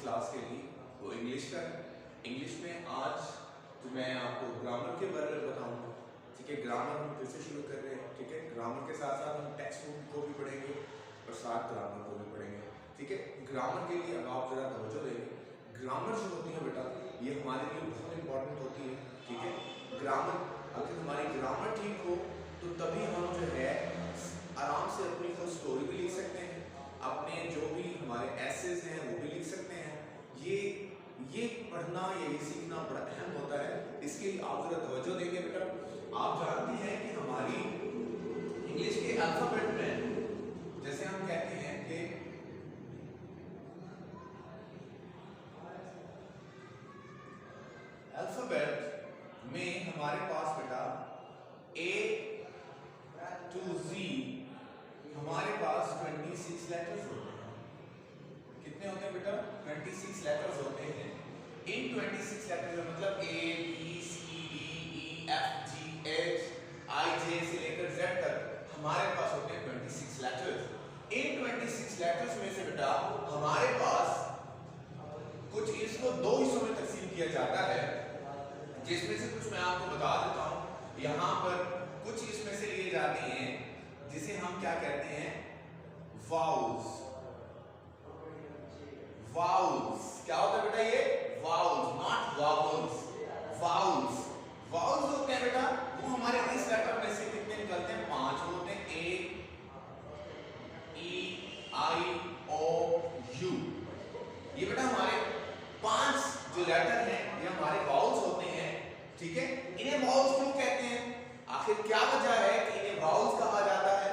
Class के लिए वो इंग्लिश का है। इंग्लिश में आज तो मैं आपको ग्रामर के बारे में बताऊंगा। ठीक है, ग्रामर हम फिर से शुरू कर रहे हैं। ठीक है, ग्रामर के साथ साथ हम टेक्स्ट बुक को भी पढ़ेंगे और साथ ग्रामर को भी पढ़ेंगे। ठीक है, ग्रामर के लिए अब आप जरा तवज्जो देंगे। ग्रामर जो होती है बेटा, ये हमारे लिए बहुत इंपॉर्टेंट होती है। ठीक है, ग्रामर अगर हमारी ग्रामर ठीक हो तो तभी हम जो है आराम से अपनी खुद स्टोरी भी लिख सकते हैं, अपने जो भी हमारे एसेज हैं वो भी लिख सकते हैं। ये पढ़ना या ये सीखना बड़ा अहम होता है। इसके लिए आप जरा तवज्जो देंगे बेटा। आप जानते हैं कि हमारी इंग्लिश के अल्फाबेट में जैसे हम कहते हैं कि अल्फाबेट में हमारे पास बेटा A to Z हमारे पास 26 लेटर्स होते हैं। कितने होते हैं बेटा? 26 लेटर्स होते हैं। इन 26 लेटर्स में मतलब A, B, C, D, E, F, G, H, I, J से लेकर Z तक हमारे पास होते हैं 26 लेटर्स। इन 26 लेटर्स में से बेटा हमारे पास कुछ इसको दो हिस्सों में तकसीम किया जाता है, जिसमें से कुछ मैं आपको बता देता हूँ। यहाँ पर कुछ इसमें से लिए जाते हैं जिसे हम क्या कहते हैं? वाउल्स। वाउल्स क्या होता है बेटा? ये vowels, not vowels, vowels. Vowels होते हैं बेटा, वो हमारे इस लेटर में से कितने निकलते हैं? 5 होते हैं। A, E, I, O, U। ये बेटा हमारे 5 जो लेटर हैं ये हमारे वाउल्स होते हैं। ठीक है, इन्हें वाउल्स क्यों कहते हैं? आखिर क्या वजह है कि इन्हें वाउल्स कहा जाता है?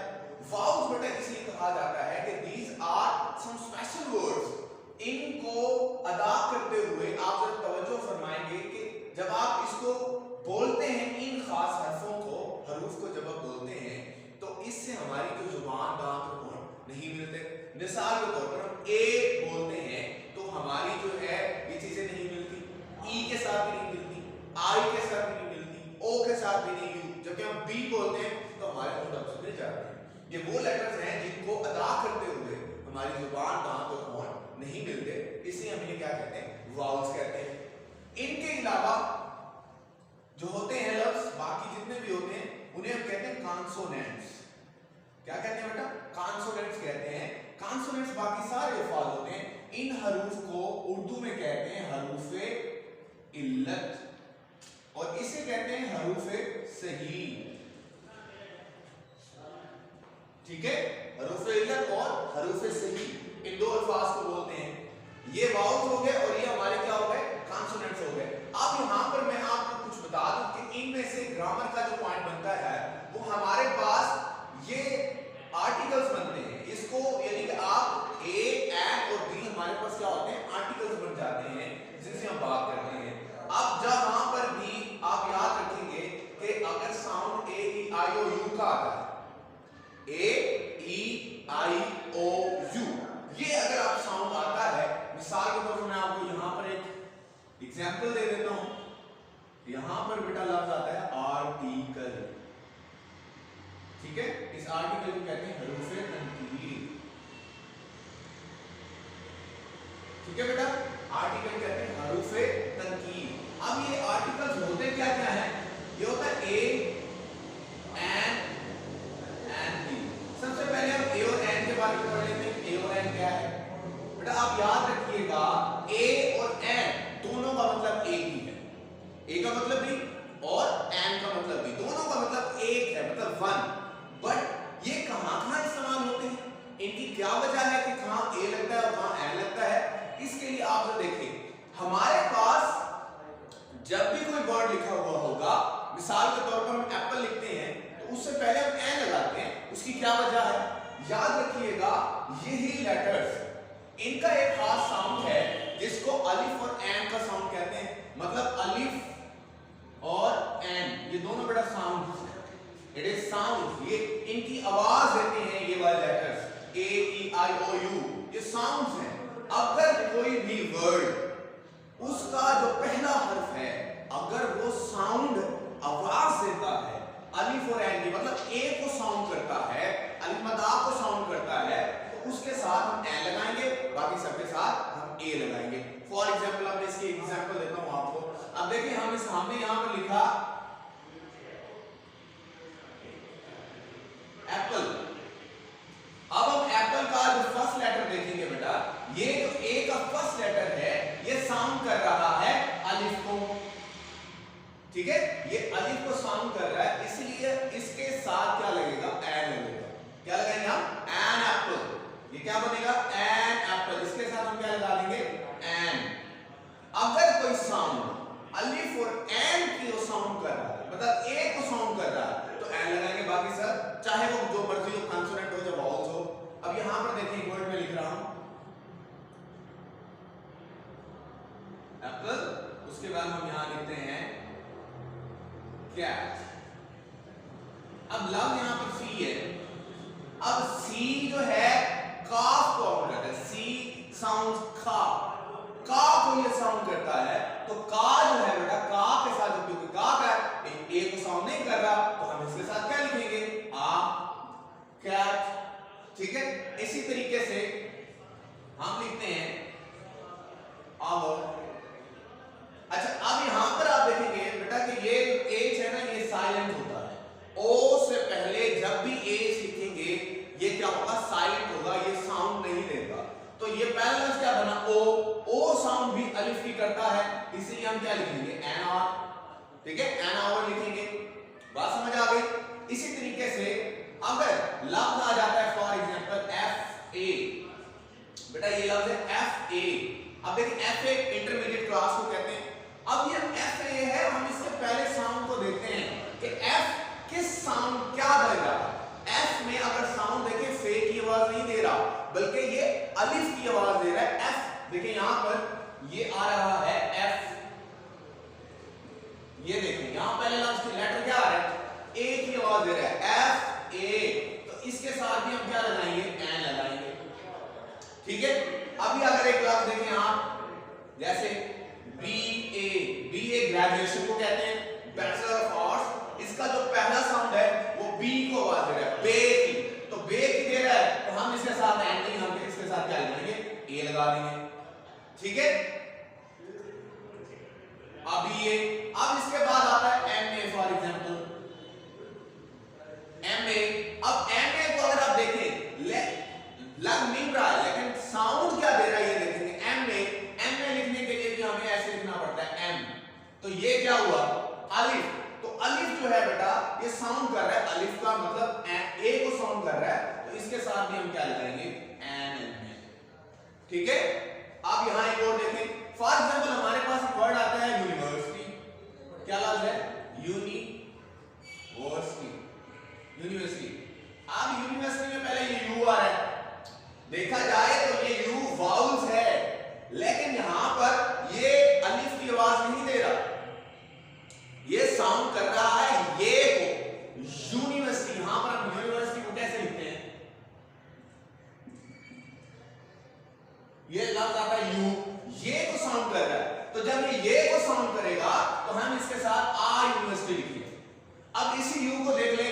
वाउल्स बेटा इसलिए कहा जाता है कि these are some special words. इनको अदा करते हुए आप जब तवज्जो फरमाएंगे कि जब आप इसको बोलते हैं, इन खास हरफों को, हरूफ को जब आप बोलते हैं तो इससे हमारी जो जुबान, दांत और होंठ नहीं मिलते। मिसाल के तौर पर हम ए बोलते हैं तो हमारी जो है ये चीजें नहीं मिलती, ई के साथ भी नहीं मिलती, आई के साथ भी नहीं मिलती, ओ के साथ भी नहीं मिलती। जबकि हम बी बोलते हैं तो हमारे होंठ आपसे मिल जाते हैं। ये वो लेटर्स हैं जिनको अदा करते हुए हमारी जुबान, दांत और होंठ नहीं मिलते, इसलिए हम इन्हें क्या कहते हैं? वाउल्स कहते हैं। इनके अलावा जो होते हैं लफ्ज, बाकी जितने भी होते हैं उन्हें हम कहते हैं कॉन्सोनेंट्स। क्या कहते हैं बेटा? कॉन्सोनेंट्स कहते हैं। कॉन्सोनेंट्स बाकी सारे अल्फाज होते हैं। इन हरूफ को उर्दू में कहते हैं हरूफे इल्लत और इसे कहते हैं हरूफे सही। ठीक है, हरूफे इल्लत और हरूफे सही, इन दो अल्फाज को बोलते हैं। ये वाउल्स हो गए और ये हमारे क्या हो गए? कॉन्सोनेंट्स हो गए। अब यहां पर मैं आपको कुछ बता दूं कि इनमें से ग्रामर का जो पॉइंट बनता है वो हमारे पास ये आर्टिकल्स बनते हैं। इसको यानी कि आप ए, एंड और बी हमारे पास क्या होते हैं? आर्टिकल्स बन जाते हैं जिनसे हम बात करते हैं। अब जहां पर भी आप याद रखेंगे कि अगर sound A, E, I, O, you का आता है, ए, ई, आई, ओ, यू, ये अगर आप साउंड आता है, मिसाल के तौर पर मैं आपको यहां पर एक एग्जांपल दे देता हूं। यहां पर बेटा लफ्ज आता है आर्टिकल। ठीक है, इस आर्टिकल को कहते हैं हरूफे तनकीर। ठीक है बेटा, आर्टिकल कहते हैं हरूफे तनकीर। अब ये आर्टिकल्स होते क्या क्या है? ये होता है ए, एन, बी। सबसे पहले हम ए और एन के बारे में पढ़ लेते हैं। ए और एन क्या है बेटा? आप याद रखिएगा ए और एन दोनों का मतलब एक ही है। ए का मतलब भी और एन का मतलब भी, दोनों का मतलब एक है, मतलब वन। बट ये कहां इस्तेमाल होते हैं? इनकी क्या वजह है कि कहां ए लगता है और कहां एन लगता है? इसके लिए आप जो देखें, हमारे पास जब भी कोई वर्ड लिखा हुआ होगा, मिसाल के तौर पर हम एप्पल लिखते हैं तो उससे पहले हम एन लगाते हैं। उसकी क्या वजह है? याद रखिएगा, यही लेटर्स, इनका एक खास साउंड है जिसको अलिफ और एन का साउंड कहते हैं। मतलब अलिफ और एन ये दोनों बड़ा साउंड, इट इज साउंड। ये इनकी आवाज देते हैं ये वाले letters A, E, I, O, U, ये साउंड्स हैं। अगर कोई भी वर्ड उसका जो पहला हर्फ है अगर वो साउंड आवाज देता है, अलिफ और एन की, मतलब ए को साउंड करता है, अलिफ मद को साउंड करता है, तो उसके साथ हम एन लगाएंगे, बाकी सबके साथ हम ए लगाएंगे। फॉर एग्जांपल अब इसकी एग्जांपल देता हूं आपको। अब देखिए हमने यहां पर लिखा एप्पल। अब हम एप्पल का जो फर्स्ट लेटर देखेंगे बेटा, ये जो ए का फर्स्ट लेटर है ये साउंड कर रहा है अलिफ को, ठीक है, ये अलिफ को साउंड कर रहा है, इसलिए इसके साथ क्या लगेगा, एन लगेगा। क्या लगाएंगे हम, एन एप्पल। ये क्या बनेगा, एन एप्पल। इसके साथ हम क्या लगा देंगे, एन। अगर कोई साउंड अलिफ और एन की साउंड कर रहा है, मतलब ए को साउंड कर रहा है, तो एन लगाएंगे। बाकी सब चाहे वो जो मर्जी हो, कॉन्सोनेंट हो या वावल्स हो। अब यहां पर देखिए वर्ड में लिख रहा हूं एप्पल, उसके बाद हम यहां लिखते हैं कैट। अब लव यहां पर सी है। अब सी जो है काफ को हम कहते हैं, सी साउंड खा, का को ये साउंड करता है, तो का जो है बेटा, का के साथ क्योंकि का ए को साउंड नहीं कर रहा, तो हम इसके साथ क्या लिखेंगे, आ कैट, ठीक है। इसी तरीके से हम लिखते हैं आवर। अच्छा, अब यहां पर आप देखेंगे बेटा कि ये एच है ना, ये साइलेंट होता है। ओ से पहले जब भी एच लिखेंगे ये क्या होगा, साइलेंट होगा, ये साउंड नहीं देगा। तो ये पहला लफ्ज क्या बना, ओ साउंड भी अलिफ की करता है, इसलिए हम क्या लिखेंगे, एन आर, ठीक है, एन आवर लिखेंगे। बात समझ आ गई। इसी तरीके से अगर लफ्ज आ जाता है फॉर एग्जांपल एफ ए, बेटा ये लफ्ज है एफ ए। अब देखिए एफ ए इंटरमीडिएट क्लास को कहते हैं। अब ये एफ ए है, हम इसके पहले साउंड को देखते हैं कि एफ किस साउंड क्या दे रहा है। एफ में अगर साउंड देखिए फे की आवाज नहीं दे रहा, बल्कि ये अलिफ की आवाज दे रहा है। एफ देखिए यहां पर ये आ रहा है एफ, ये देखिए यहां पहले लफ्ज की लेटर क्या आ रहा है, ए की आवाज दे रहा है, एफ ए। तो इसके साथ भी हम क्या लगाएंगे, एन लगाएंगे, ठीक है। अभी अगर एक लफ्ज देखें आप, जैसे बी ए ग्रेजुएशन को कहते हैं, बैचलर ऑफ आर्ट्स, इसका जो पहला साउंड है वो बी को आवाज दे रहा है, बे की, तो बे की दे रहा है, तो हम इसके साथ एन नहीं, हम इसके साथ क्या लगाएंगे, ए लगा देंगे, ठीक है। अब ये, अब इसके बाद आता है M A for example, M A. अब एम ए को अगर आप देखें लग नहीं रहा है, लेकिन साउंड क्या दे रहा है ये देखेंगे, एम ए लिखने के लिए भी हमें ऐसे लिखना पड़ता है एम। तो ये क्या हुआ, अलिफ। तो अलिफ जो है बेटा ये साउंड कर रहा है, अलिफ का मतलब ए को साउंड कर रहा है, तो इसके साथ भी हम क्या लगाएंगे, एन, ठीक है। अब यहां एक और देखें, फॉर एग्जांपल हमारे पास एक वर्ड आता है यूनिवर्सिटी। क्या लफ्ज है, यूनिवर्सिटी। अब यूनिवर्सिटी में पहले ये यू आ रहा है, देखा जाए तो ये यू वाउल्स है, लेकिन यहां पर ये अलिफ की आवाज नहीं दे रहा, ये साउंड कर रहा है ये को, यूनिवर्सिटी। यहां पर हम यूनिवर्सिटी को कैसे लिखते हैं, ये लफ्ज आता है यू, ये को साउंड कर रहा है, तो जब ये को साउंड करेगा तो हम इसके साथ आ यूनिवर्सिटी लिखेंगे। अब इसी यू को देख ले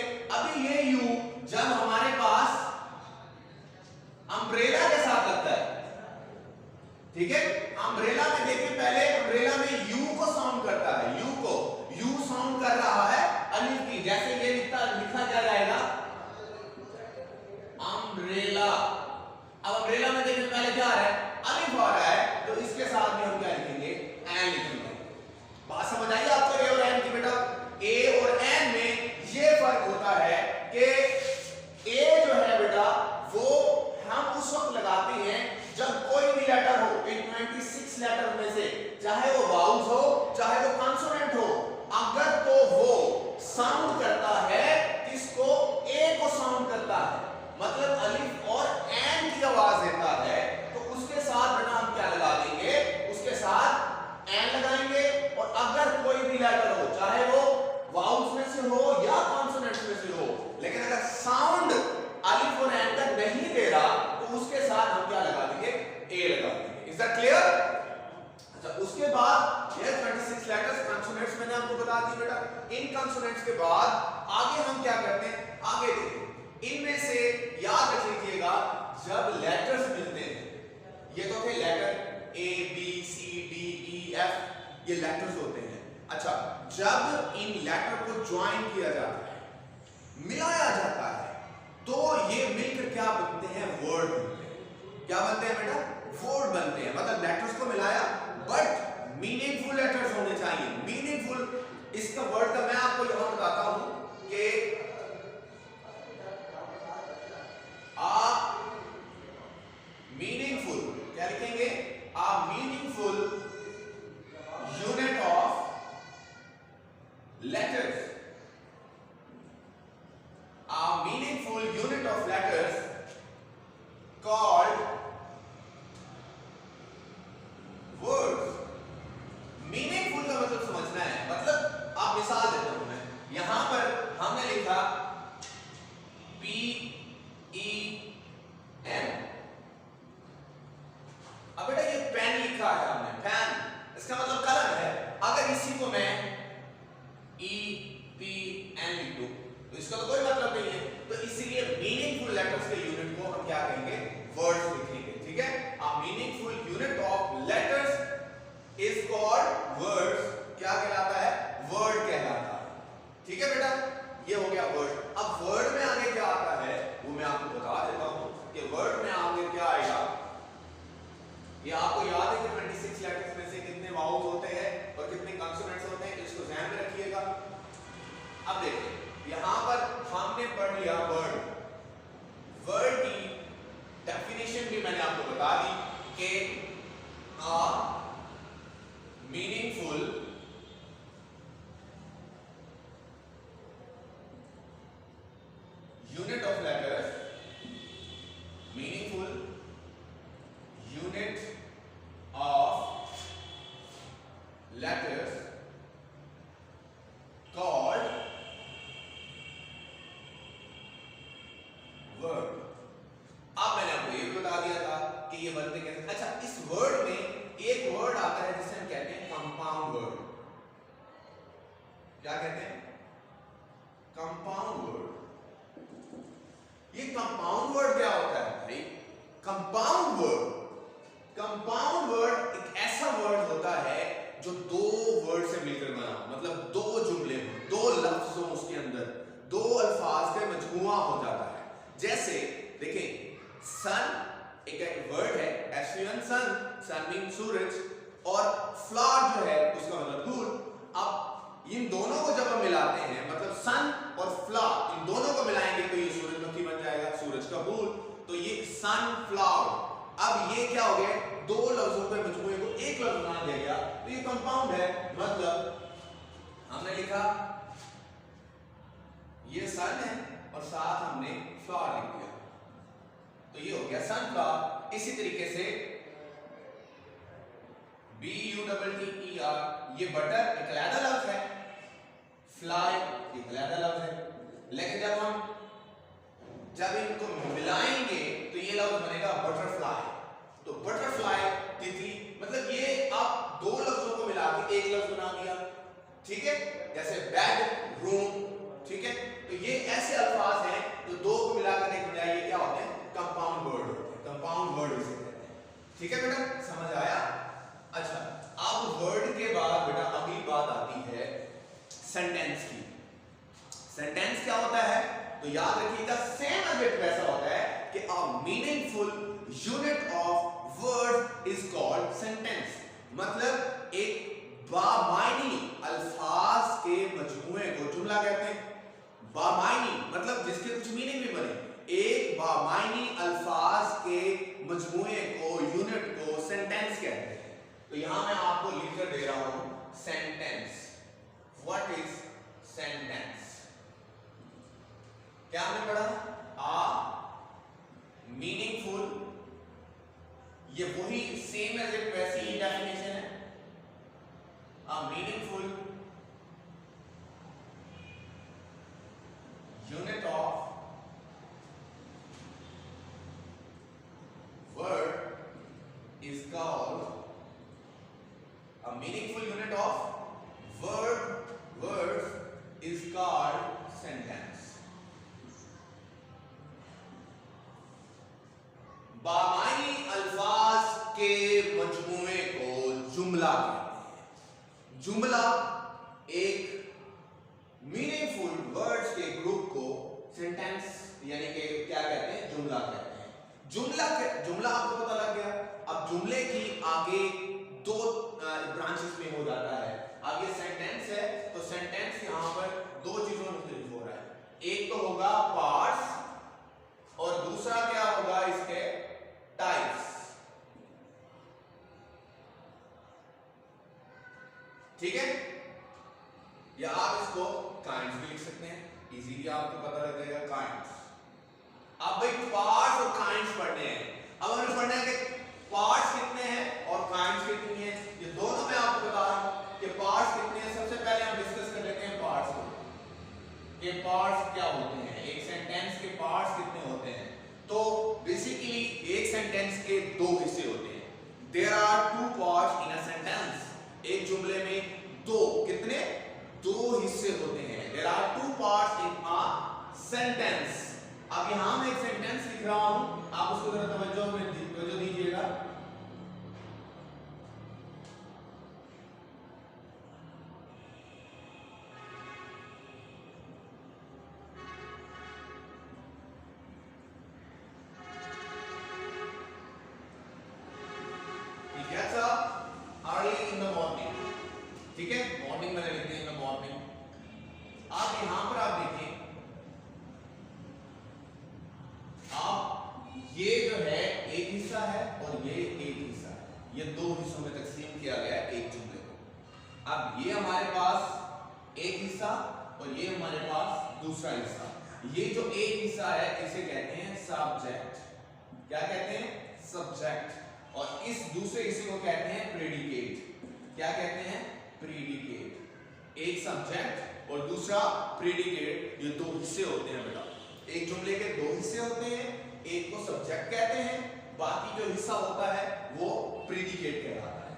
जब इन लेटर को ज्वाइन किया जाता है, मिलाया जाता है, तो ये मिलकर क्या बनते हैं? वर्ड बनते हैं। क्या बनते हैं बेटा? वर्ड बनते हैं। मतलब लेटर्स को मिलाया, बट मीनिंगफुल लेटर्स होने चाहिए। मीनिंगफुल, इसका वर्ड का मैं आपको यहां बताता हूं कि मीनिंगफुल क्या लिखेंगे? Meaningful unit of letters, a meaningful unit of letters called words. meaningful का मतलब समझना है। मतलब आप मिसाल देता हूं मैं, यहां पर हमने लिखा PEN। अब बेटा ये पेन लिखा है हमने, पेन, इसका मतलब कलम है। अगर इसी को मैं EPN लिख दूं तो इसका तो कोई मतलब नहीं है। तो इसीलिए मीनिंगफुल लेटर्स के यूनिट को हम क्या कहेंगे? वर्ड्स लिखेंगे। ठीक है, a meaningful unit of letters is called words. क्या कहलाता है? वर्ड कहलाता है। ठीक है बेटा, ये हो गया वर्ड। अब वर्ड में आगे क्या आता है वो मैं आपको बता देता हूं कि वर्ड में आगे क्या आएगा। ये आपको याद है कि 26 लेटर्स में से कितने वाउल्स होते हैं और कितने कॉन्सोनेंट्स होते हैं, इसको ध्यान में रखिएगा। अब देखिए, यहां पर हमने पढ़ लिया वर्ड। वर्ड की डेफिनेशन भी मैंने आपको बता दी कि a meaningful unit of letters, meaningful unit of letters called word। अब मैंने आपको ये भी बता दिया था कि ये बनते कैसे। अच्छा, इस वर्ड में एक वर्ड आता है जिसे हम कहते हैं कंपाउंड वर्ड। क्या कहते हैं? Compound word. ये कंपाउंड वर्ड क्या होता है भाई? कंपाउंड वर्ड, कंपाउंड वर्ड एक ऐसा वर्ड होता है जो दो वर्ड से मिलकर बना, मतलब दो जुमले हो, दो लफ्ज हो, उसके अंदर दो अल्फाज का मजमूआ हो जाता है। जैसे देखिए, सन एक वर्ड है, SUN, सन, सन मीन सूरज, और फ्लावर जो है उसका मतलब फूल। अब इन दोनों को जब हम मिलाते हैं, मतलब सन और फ्लावर, इन दोनों को मिलाएंगे तो ये सूरजमुखी बन जाएगा, सूरज का फूल। तो ये सनफ्लावर। अब ये क्या हो गया? दो लफ्जों के मजमूए को एक लफ्ज बना दिया गया, तो ये कंपाउंड है। मतलब हमने लिखा ये सन है और साथ हमने फ्लावर लिख दिया, तो ये हो गया सनफ्लावर। इसी तरीके से BUTTER, ये बटर एक अलग लफ्ज है, फ्लाई एक अलग लफ्ज है, लेकिन जब इनको मिलाएंगे तो ये लफ्ज बनेगा बटरफ्लाई। तो बटरफ्लाई, तितली, मतलब ये आप दो लफ्जों को मिला के एक लफ्ज बना दिया। ठीक है, जैसे बेड, रूम। ठीक है, तो ये ऐसे अल्फाज हैं जो दो को मिलाकर एक बजाय ये क्या होते हैं? कंपाउंड वर्ड होते हैं। कंपाउंड वर्ड इसे कहते हैं। ठीक है बेटा, समझ आया? अच्छा, अब वर्ड के बाद बेटा अगली बात आती है सेंटेंस की। सेंटेंस क्या होता है? तो याद रखिएगा, सेम एज इट वैसा होता है कि a meaningful unit of word is called sentence. मतलब एक बामायनी अल्फाज के मजमूए को जुमला कहते हैं। बामायनी मतलब जिसके कुछ मीनिंग भी बने। एक बामायनी अल्फाज के मजमूए को, यूनिट को सेंटेंस कहते हैं। तो यहां मैं आपको लिखकर दे रहा हूं सेंटेंस। What is sentence? क्या हमने पढ़ा? मीनिंगफुल, ये वही सेम एज इट वैसी ही डेफिनेशन है। Meaningful unit of word is called, a meaningful unit of words is called sentence। बामानी अल्फाज के मजमूए को जुमला कहते हैं। जुमला एक जुमला आपको पता लग गया। अब जुमले की आगे दो ब्रांचेस में हो जाता है। अब ये सेंटेंस है तो सेंटेंस यहां पर दो चीजों में हो रहा है। एक तो होगा पार्ट्स और दूसरा क्या होगा इसके टाइप्स। ठीक है, या आप इसको काइंड्स भी लिख सकते हैं, इजीली आपको पता लग जाएगा काइंड्स। अब भाई पार्ट्स और काइंड्स पढ़ने हैं। अब हमें पढ़ना है कि पार्ट्स कितने हैं और काइंड्स कितनी है। ये दोनों मैं आपको बता रहा हूं कि पार्ट्स कितने हैं। सबसे पहले हम डिस्कस कर लेते हैं पार्ट्स को, कि पार्ट्स क्या होते हैं, एक सेंटेंस के पार्ट्स कितने होते हैं। तो बेसिकली एक सेंटेंस के दो हिस्से होते हैं। There are two parts in a sentence. एक जुमले में दो कितने दो हिस्से होते हैं। There are two parts in a sentence. अब यहां मैं एक सेंटेंस लिख रहा हूं, आप उसको जरा तवज्जो दीजिएगा। ठीक है, मॉर्निंग मैंने लिख दिया इन द मॉर्निंग। आप यहां पर आप देखिए, आप ये जो है एक हिस्सा है और ये एक हिस्सा है, ये दो हिस्सों में तकसीम किया गया है एक जुमले को। अब ये हमारे पास एक हिस्सा और ये हमारे पास दूसरा हिस्सा। ये जो एक हिस्सा है इसे कहते हैं सब्जेक्ट। क्या कहते हैं? सब्जेक्ट। और इस दूसरे हिस्से को कहते हैं प्रेडिकेट। क्या कहते हैं? प्रेडिकेट। एक सब्जेक्ट और दूसरा प्रेडिकेट, ये दो हिस्से होते हैं बेटा। एक जुमले के दो हिस्से होते हैं, एक को सब्जेक्ट कहते हैं, बाकी जो हिस्सा होता है वो प्रेडिकेट कहलाता है।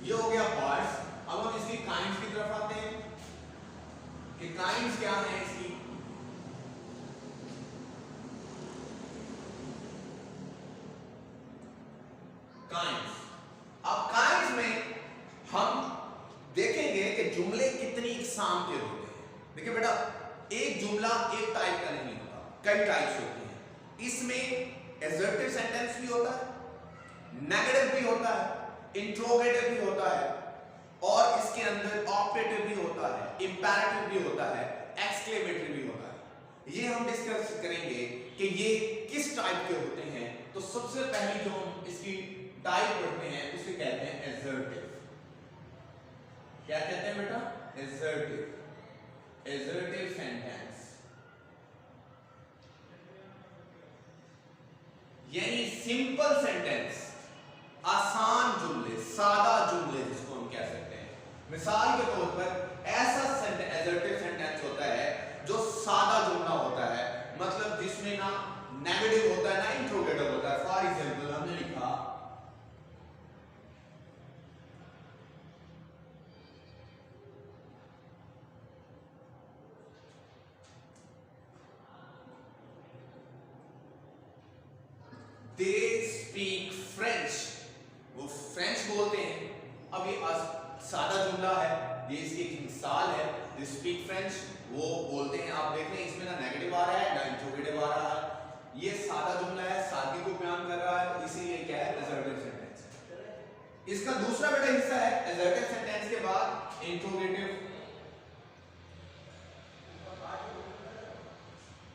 ये हो गया पार्ट्स। अब हम इसकी काइंड्स की तरफ आते हैं कि काइंड्स क्या है इसकी। काइंड्स, अब काइंड्स में हम देखेंगे कि जुमले कितनी इकसाम के होते हैं। देखिए बेटा, एक जुमला एक टाइप का नहीं होता, कई टाइप्स होती हैं। इसमें एसर्टिव सेंटेंस भी होता है, नेगेटिव भी होता है, इंट्रोगेटिव भी होता है, और इसके अंदर ऑपरेटिव भी होता है, इंपेरेटिव भी होता है, एक्सक्लेमेटरी भी होता है। ये हम डिस्कस करेंगे कि ये किस टाइप के होते हैं। तो सबसे पहली जो हम इसकी टाइप पढ़ते हैं उसे कहते हैं एसर्टिव। क्या कहते हैं बेटा? एसर्टिव। एसर्टिव सेंटेंस यानी सिंपल सेंटेंस, आसान जुमले, सादा जुमले जिसको हम कह सकते हैं। मिसाल के तौर पर ऐसा एसर्टिव सेंटेंस होता है जो सादा जुमला होता है, मतलब जिसमें ना नेगेटिव होता है ना इंट्रोगेटिव होता है। फॉर एग्जांपल हमने लिखा They speak French, वो फ्रेंच बोलते हैं। अब ये सादा जुमला है, ये इसकी एक मिसाल है। They speak French, वो बोलते हैं। आप देख रहे हैं इसमें ना नेगेटिव आ रहा है ना इंट्रोगेटिव आ रहा है। ये सादा जुमला है, सादगी को बयान कर रहा है, इसीलिए क्या है? Assertive sentence. इसका दूसरा बेटा हिस्सा है एसर्टिव सेंटेंस के बाद इंट्रोगेटिव।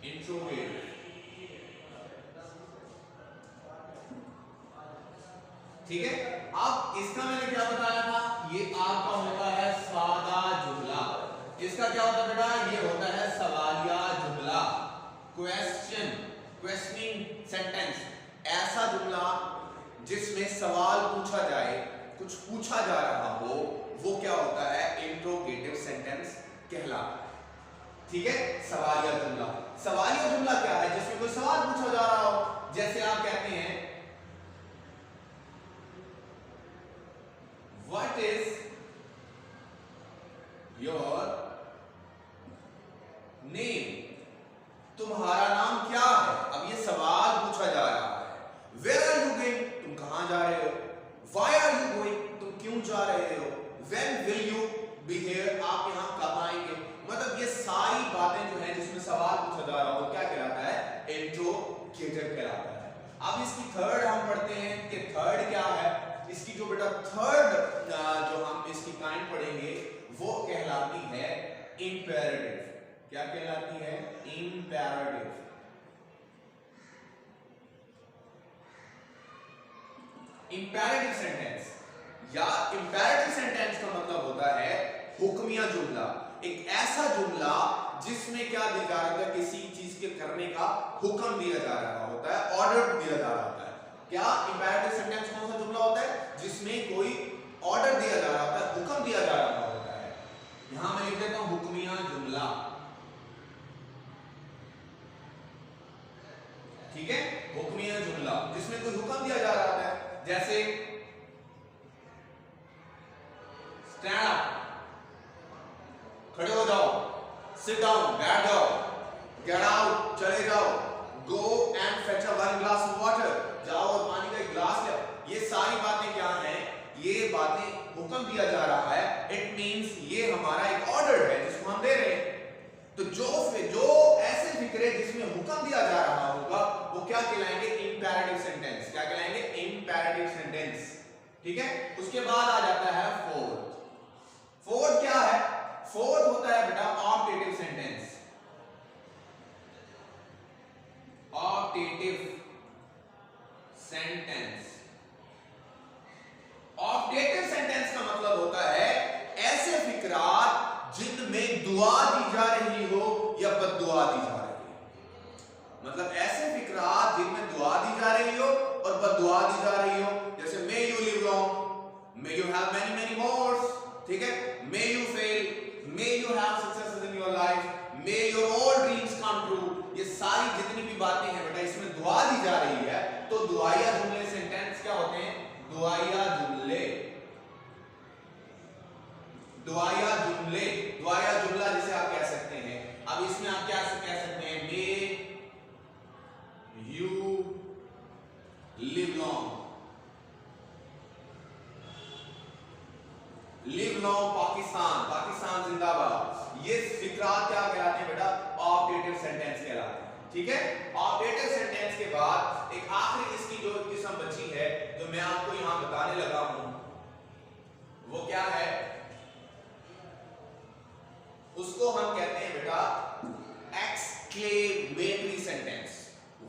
इंट्रोगेटिव ठीक है। अब इसका मैंने क्या बताया था? ये आपका होता है सादा जुमला। इसका क्या होता है बेटा? ये होता है सवालिया जुमला, क्वेश्चनिंग सेंटेंस। ऐसा जुमला जिसमें सवाल पूछा जाए, कुछ पूछा जा रहा हो, वो क्या होता है? इंट्रोगेटिव सेंटेंस कहलाता है। ठीक है, सवालिया जुमला। सवालिया जुमला क्या है? जिसमें कोई सवाल पूछा जा रहा हो। जैसे आप कहते हैं What is your name? तुम्हारा नाम क्या है? अब ये सवाल पूछा जा रहा है। Where are you going? तुम कहां जा रहे हो? Why are you going? तुम क्यों जा रहे हो? When will you be here? आप यहां कब आएंगे? मतलब ये सारी बातें जो हैं जिसमें सवाल पूछा जा रहा हो क्या कहलाता है? इंट्रोगेटिव कहलाता है। अब इसकी थर्ड हम पढ़ते हैं कि थर्ड क्या है। इसकी जो बेटा थर्ड जो हम इसकी काइंड पढ़ेंगे वो कहलाती है इंपेरेटिव। क्या कहलाती है? इंपेरेटिव। इंपेरेटिव सेंटेंस या इंपेरेटिव सेंटेंस का मतलब होता है हुक्मिया जुमला। एक ऐसा जुमला जिसमें क्या दिया जा रहा है, किसी चीज के करने का हुक्म दिया जा रहा होता है, ऑर्डर दिया जा रहा होता है। क्या इंपेरेटिव सेंटेंस कौन सा जुमला होता है? जिसमें कोई ऑर्डर दिया जा रहा होता है, हुक्म दिया जा रहा होता है। यहां मैं लिख देता हूं हुक्मिया जुमला। ठीक है, हुक्मिया जुमला जिसमें कोई हुक्म दिया जा रहा होता है। जैसे स्टैंड अप, खड़े हो जाओ, सिट डाउन, बैठ जाओ, गेट आउट, चले जाओ, go and fetch a 1 glass of water, जाओ और पानी का एक गिलास ले आओ। ये सारी बातें क्या हैं? ये बातें हुक्म दिया जा रहा है। इट मींस ये हमारा एक ऑर्डर है जिसको हम दे रहे हैं। तो जो ऐसे फिक्रे जिसमें हुक्म दिया जा रहा होगा वो क्या कहलाएंगे? Imperative sentence. क्या कहलाएंगे? Imperative sentence. ठीक है, उसके बाद आ जाता है फोर्थ। फोर्थ क्या है? फोर्थ होता है बेटा optative sentence. Optative sentence. Optative sentence का मतलब होता है ऐसे फिक्रात जिनमें दुआ दी जा रही हो या बद्दुआ दी जा रही हो। मतलब ऐसे फिक्रात जिनमें दुआ दी जा रही हो और बद्दुआ दी जा रही हो। जैसे may you live long, may you have many many mores, ठीक है, may you fail, may you have success in your life, may your all dreams come true. ये सारी जितनी भी बातें हैं बेटा इसमें दुआ दी जा रही है। तो दुआया जुमले सेंटेंस क्या होते हैं? दुआया जुमले। दुआया जुमले, दुआया जुमला जिसे आप कह सकते हैं। अब इसमें आप क्या कह सकते हैं? मे you live long, live long Pakistan, Pakistan जिंदाबाद। ये फिक्रात क्या कहलाते हैं बेटा? ऑप्टेटिव सेंटेंस कहलाते हैं। ठीक है, ऑप्टेटिव सेंटेंस के बाद एक आखिरी इसकी जो किस्म बची है जो मैं आपको यहां बताने लगा हूं वो क्या है? उसको हम कहते हैं बेटा exclamatory sentence.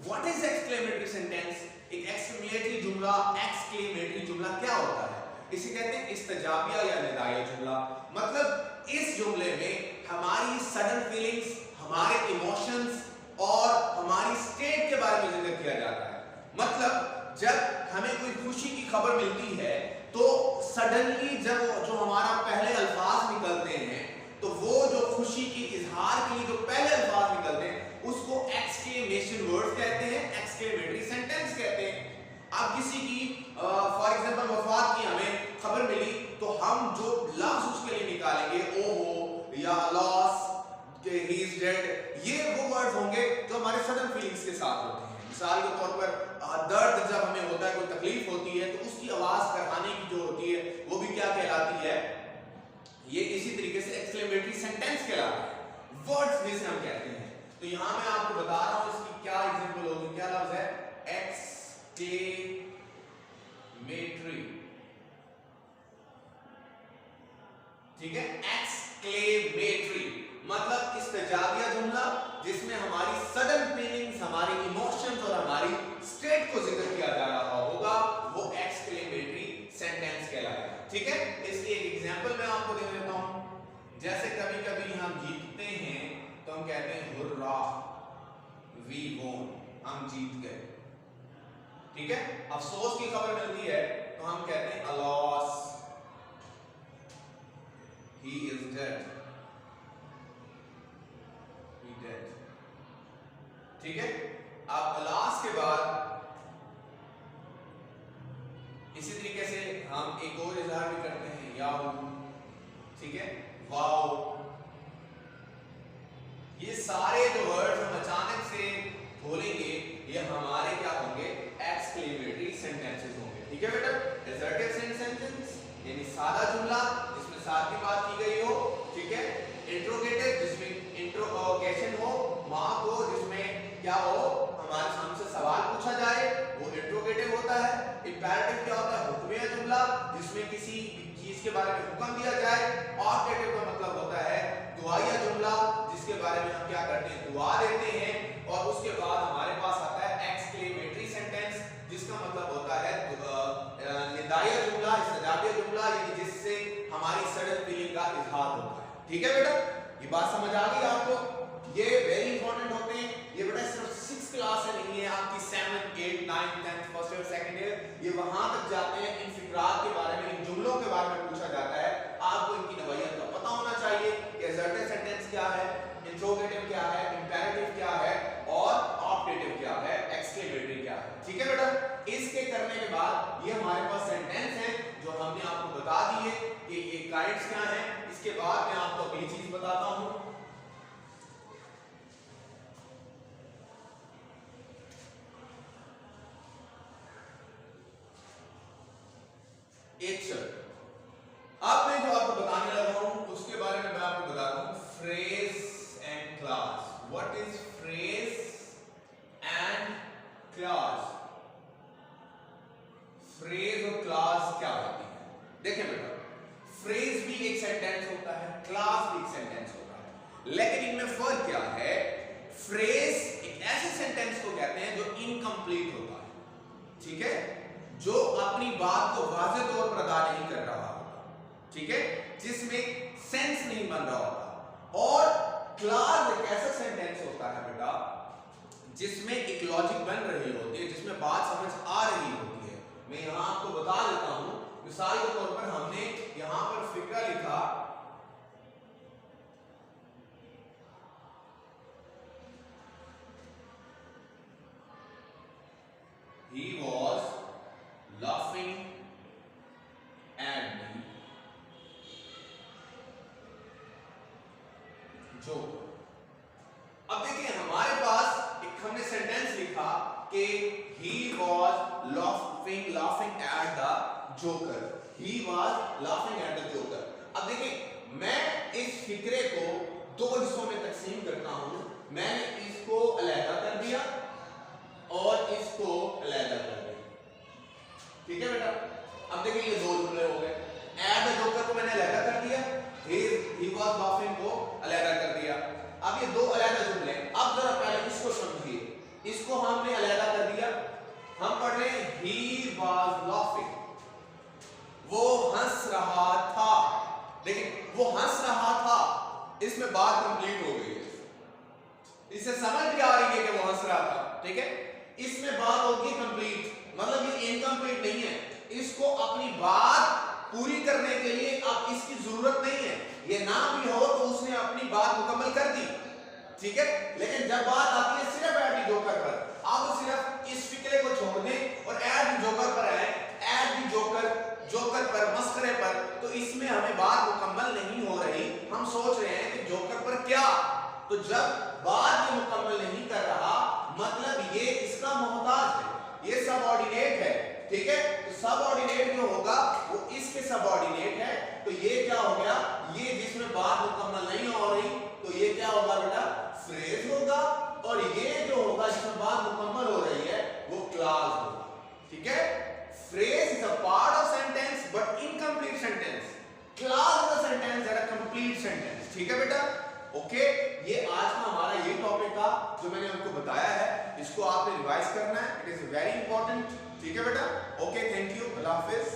What is exclamatory sentence? एक एक्सक्लेमेटरी जुमला, एक्सक्लेमेटरी जुमला क्या होता है? इसे कहते हैं इस्तजाबिया या निदाया जुमला। मतलब इस जुमले में हमारी सडन फीलिंग्स, हमारे इमोशंस और हमारी स्टेट के बारे में जिक्र किया जाता है। मतलब जब हमें कोई खुशी की खबर मिलती है तो सडनली जब जो हमारा पहले अल्फाज निकलते हैं तो वो जो खुशी की इजहार के लिए जो पहले अल्फाज निकलते हैं उसको एक्सक्लेमेशन वर्ड्स कहते हैं, एक्सक्लेमेटरी सेंटेंस कहते हैं। अब किसी की फॉर एग्जांपल वफात की हमें खबर मिली तो हम जो लफ्ज उसके लिए निकालेंगे ओहो या लॉस, ही इज डेड, ये वो वर्ड्स होंगे जो हमारे सडन फीलिंग्स के साथ होते हैं। मिसाल के तौर पर दर्द जब हमें होता है, कोई तकलीफ होती है तो उसकी आवाज कराने की जो होती है वो भी क्या कहलाती है? ये इसी तरीके से एक्सक्लेमेटरी सेंटेंस कहलाता है, वर्ड्स जिसे हम कहते हैं। तो यहां मैं आपको बता रहा हूं इसकी क्या एग्जांपल होगी। क्या लफ्ज है? एक्सक्लेमेटरी। ठीक है, एक्सक्लेमेटरी मतलब इस्तजाबिया जुमला जिसमें हमारी सडन फीलिंग्स, हमारी इमोशंस और हमारी स्टेट को जिक्र किया जा रहा होगा, वो एक्सक्लेमेटरी सेंटेंस कहलाएगा। ठीक है, इसकी एक एग्जांपल मैं आपको दे देता हूं। जैसे कभी कभी हम जीतते हैं तो हम कहते हैं हुर्रा, वी वोन, हम जीत गए। ठीक है, अफसोस की खबर मिलती है तो हम कहते हैं अलॉस, he is dead, he dead। ठीक है, अब अलॉस के बाद इसी तरीके से हम एक और इजहार भी करते हैं याहू, ठीक है, वाओ। ये सारे जो वर्ड्स हम अचानक से बोलेंगे ये हमारे क्या होंगे? एक्सक्लेमेटरी सेंटेंसेस होंगे। ठीक है बेटा, असर्टिव सेंटेंस यानी सादा जुमला जिसमें साथ की बात की गई हो, ठीक है, इंट्रोगेटिव जिसमें इंट्रोगेशन हो, मार्क हो जिसमें क्या हो? हमारे सामने से सवाल पूछा जाए, वो इंपेरेटिव क्या होता है? हुक्मिया जुमला जिसमें किसी चीज के बारे में हुक्म दिया जाए। ऑप्टेटिव का मतलब होता है दुआया जुमला जिसके बारे में हम क्या करते हैं? दुआ देते हैं। और उसके बाद हमारे पास आता है एक्सक्लेमेटरी सेंटेंस जिसका मतलब होता है निदाया जुमला, इस्तजाबिया जुमला, यानी जिससे हमारी सडन फीलिंग का इजहार होता है। ठीक है बेटा, ये बात समझ आ गई आपको? ये वेरी इंपॉर्टेंट होते हैं। ये बेटा सिर्फ 6th क्लास से नहीं है, आपकी 7th 8th 9th 10th first year second year, ये वहां तक जाते हैं। इन फिक्रात के बारे में, इन जुमलों के बारे में पूछा जाता है। आपको इनकी नवैयत का पता होना चाहिए कि असर्टिव सेंटेंस क्या है, इंट्रोगेटिव क्या है, इंपेरेटिव क्या है और ऑप्टेटिव क्या है, एक्सक्लेमेटरी क्या है। ठीक है बेटा, इसके करने के बाद ये हमारे पास सेंटेंस हैं जो हमने आपको बता दी है कि ये काइंड्स क्या हैं। इसके बाद मैं आपको अगली चीज बताता हूं। एक शब्द अब मैं जो आपको बताने लगा हूं उसके बारे में मैं आपको बताता हूं phrase and class. What is phrase and class? Phrase और क्लास क्या होती है? देखिए बेटा, फ्रेज भी एक सेंटेंस होता है, क्लास भी एक सेंटेंस होता है, लेकिन इनमें फर्क क्या है? फ्रेज एक ऐसे सेंटेंस को कहते हैं जो इनकम्प्लीट होता है, ठीक है, जो अपनी बात को वाज़ेह तौर पर अदा नहीं कर रहा होता, ठीक है, जिसमें सेंस नहीं बन रहा होता। और क्लास एक ऐसा सेंटेंस होता है बेटा जिसमें एक लॉजिक बन रही होती है, जिसमें बात समझ आ रही होती है। मैं यहां आपको बता देता हूं, मिसाल के तौर पर हमने यहां पर फिक्रा लिखा, he was laughing at me joke। अब देखिए हमारे पास एक हमने सेंटेंस लिखा कि he was laughing at the joker, he was laughing at the joker। अब देखिए मैं इस फिक्रे को दो हिस्सों में तकसीम करता हूं। मैंने इसको अलहदा कर दिया और इसको अलहदा कर दिया, ठीक है बेटा। अब देखिए ये दो जुमले हो गए। एट द जोकर को मैंने अलहदा कर दिया, he was laughing को अलहदा कर दिया। अब ये दो अलहदा जुमले। अब जरा पहले इसको समझिए, इसको हमने अलहदा कर दिया। हम पढ़ रहे हैं he was laughing, वो हंस रहा था। देखिए वो हंस रहा था, इसमें बात कंप्लीट हो गई है, इससे समझ भी आ रही है कि वो हंस रहा था, ठीक है। इसमें बात होगी कंप्लीट, मतलब ये इनकम्प्लीट नहीं है। इसको अपनी बात पूरी करने के लिए अब इसकी जरूरत नहीं है, ये ना भी हो तो उसने अपनी बात मुकम्मल कर दी, ठीक है। लेकिन जब बात आती है सिर्फ एट द जोकर पर, अब सिर्फ इस फिक्रे को छोड़ दें और एट द जोकर पर आए, एट द जोकर पर, मस्करे पर, तो इसमें हमें बात मुकम्मल नहीं हो रही। हम सोच रहे हैं कि जोकर पर क्या, तो जब बात ये मुकम्मल नहीं कर रहा, मतलब ये इसका मोहताज है, ये सबऑर्डिनेट है, ठीक है। तो सबऑर्डिनेट जो होगा वो इसके सबऑर्डिनेट है, तो ये क्या हो गया? ये जिसमें बात मुकम्मल नहीं हो रही, तो ये क्या होगा बेटा? फ्रेज होगा। और ये जो होगा जिसमें बात मुकम्मल हो रही है वो क्लास होगा, ठीक है। Phrase is a part of sentence but incomplete sentence, class is a sentence that a complete sentence, ठीक है बेटा। ओके, ये आज का हमारा ये टॉपिक था जो मैंने आपको बताया है, इसको आपने रिवाइज करना है, इट इज वेरी इंपॉर्टेंट, ठीक है बेटा। Okay, thank you, Allah Hafiz.